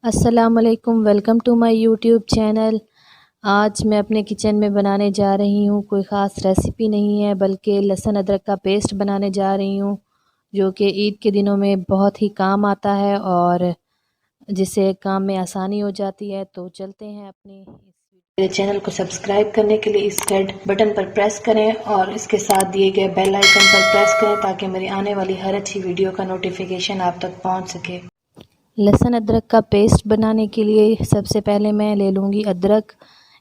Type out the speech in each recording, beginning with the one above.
अस्सलामुअलैकुम, welcome to my YouTube channel. आज मैं अपने किचन में बनाने जा रही हूँ, कोई ख़ास रेसिपी नहीं है बल्कि लहसुन अदरक का पेस्ट बनाने जा रही हूँ, जो कि ईद के दिनों में बहुत ही काम आता है और जिससे काम में आसानी हो जाती है। तो चलते हैं अपनी मेरे चैनल को सब्सक्राइब करने के लिए इस रेड बटन पर प्रेस करें और इसके साथ दिए गए बेल आइकन पर प्रेस करें ताकि मेरी आने वाली हर अच्छी वीडियो का नोटिफिकेशन आप तक पहुँच सके। लहसुन अदरक का पेस्ट बनाने के लिए सबसे पहले मैं ले लूँगी अदरक।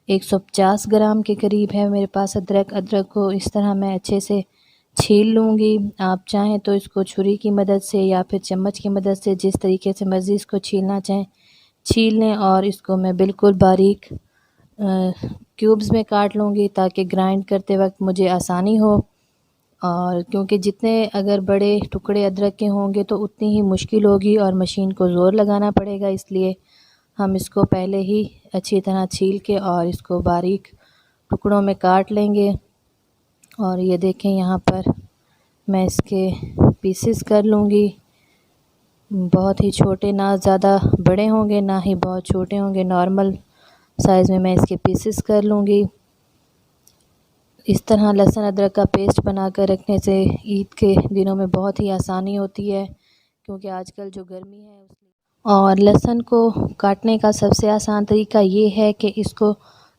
150 ग्राम के करीब है मेरे पास अदरक को इस तरह मैं अच्छे से छील लूँगी। आप चाहें तो इसको छुरी की मदद से या फिर चम्मच की मदद से जिस तरीके से मर्ज़ी इसको छीलना चाहें छील लें और इसको मैं बिल्कुल बारीक क्यूब्स में काट लूँगी ताकि ग्राइंड करते वक्त मुझे आसानी हो। और क्योंकि जितने अगर बड़े टुकड़े अदरक के होंगे तो उतनी ही मुश्किल होगी और मशीन को ज़ोर लगाना पड़ेगा, इसलिए हम इसको पहले ही अच्छी तरह छील के और इसको बारीक टुकड़ों में काट लेंगे। और ये देखें यहाँ पर मैं इसके पीसेस कर लूँगी, बहुत ही छोटे, ना ज़्यादा बड़े होंगे ना ही बहुत छोटे होंगे, नॉर्मल साइज़ में मैं इसके पीसेस कर लूँगी। इस तरह लहसुन अदरक का पेस्ट बनाकर रखने से ईद के दिनों में बहुत ही आसानी होती है, क्योंकि आजकल जो गर्मी है और लहसुन को काटने का सबसे आसान तरीका ये है कि इसको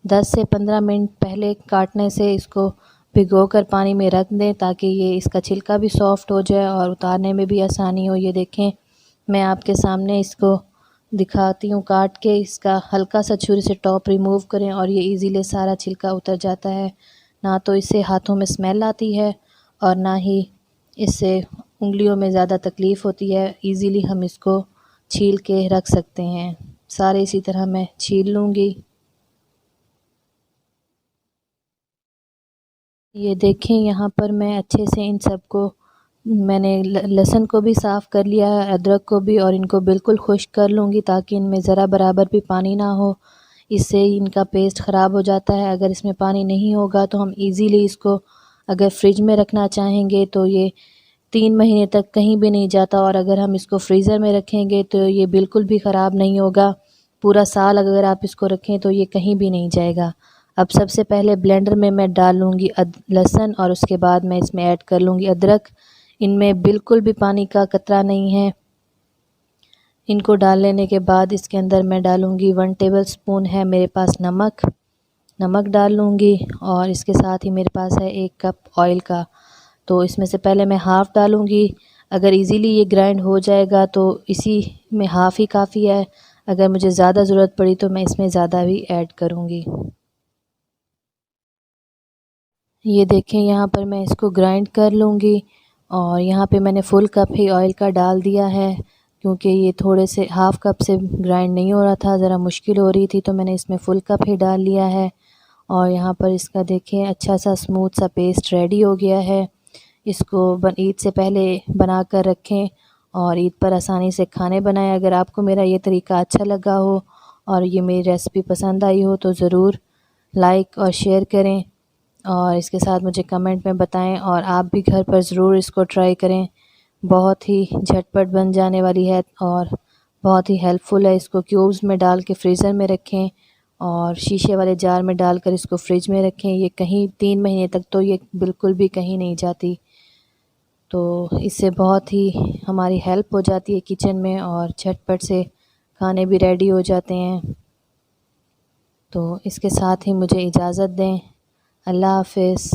10 से 15 मिनट पहले काटने से इसको भिगोकर पानी में रख दें ताकि ये इसका छिलका भी सॉफ़्ट हो जाए और उतारने में भी आसानी हो। ये देखें मैं आपके सामने इसको दिखाती हूँ काट के, इसका हल्का सा छुरी से टॉप रिमूव करें और ये इजीली सारा छिलका उतर जाता है। ना तो इससे हाथों में स्मेल आती है और ना ही इससे उंगलियों में ज़्यादा तकलीफ़ होती है। इजीली हम इसको छील के रख सकते हैं। सारे इसी तरह मैं छील लूँगी। ये देखें यहाँ पर मैं अच्छे से इन सबको मैंने लहसुन को भी साफ़ कर लिया है, अदरक को भी, और इनको बिल्कुल खुश्क कर लूँगी ताकि इनमें ज़रा बराबर भी पानी ना हो, इससे इनका पेस्ट ख़राब हो जाता है। अगर इसमें पानी नहीं होगा तो हम इजीली इसको अगर फ्रिज में रखना चाहेंगे तो ये 3 महीने तक कहीं भी नहीं जाता, और अगर हम इसको फ्रीज़र में रखेंगे तो ये बिल्कुल भी ख़राब नहीं होगा। पूरा साल अगर आप इसको रखें तो ये कहीं भी नहीं जाएगा। अब सबसे पहले ब्लेंडर में मैं डाल लूँगी लहसुन और उसके बाद मैं इसमें ऐड कर लूँगी अदरक। इनमें बिल्कुल भी पानी का कतरा नहीं है। इनको डाल लेने के बाद इसके अंदर मैं डालूँगी 1 टेबलस्पून है मेरे पास नमक डाल लूँगी, और इसके साथ ही मेरे पास है 1 कप ऑयल का। तो इसमें से पहले मैं हाफ़ डालूँगी। अगर इजीली ये ग्राइंड हो जाएगा तो इसी में हाफ़ ही काफ़ी है। अगर मुझे ज़्यादा ज़रूरत पड़ी तो मैं इसमें ज़्यादा भी ऐड करूँगी। ये देखें यहाँ पर मैं इसको ग्राइंड कर लूँगी और यहाँ पे मैंने फुल कप ही ऑयल का डाल दिया है, क्योंकि ये थोड़े से हाफ़ कप से ग्राइंड नहीं हो रहा था, ज़रा मुश्किल हो रही थी, तो मैंने इसमें फुल कप ही डाल लिया है। और यहाँ पर इसका देखें अच्छा सा स्मूथ सा पेस्ट रेडी हो गया है। इसको ईद से पहले बना कर रखें और ईद पर आसानी से खाने बनाएं। अगर आपको मेरा ये तरीका अच्छा लगा हो और ये मेरी रेसिपी पसंद आई हो तो ज़रूर लाइक और शेयर करें और इसके साथ मुझे कमेंट में बताएं, और आप भी घर पर ज़रूर इसको ट्राई करें। बहुत ही झटपट बन जाने वाली है और बहुत ही हेल्पफुल है। इसको क्यूब्स में डाल के फ्रीज़र में रखें और शीशे वाले जार में डालकर इसको फ्रिज में रखें। ये कहीं 3 महीने तक तो ये बिल्कुल भी कहीं नहीं जाती। तो इससे बहुत ही हमारी हेल्प हो जाती है किचन में और झटपट से खाने भी रेडी हो जाते हैं। तो इसके साथ ही मुझे इजाज़त दें। अल्लाह हाफ़िज़।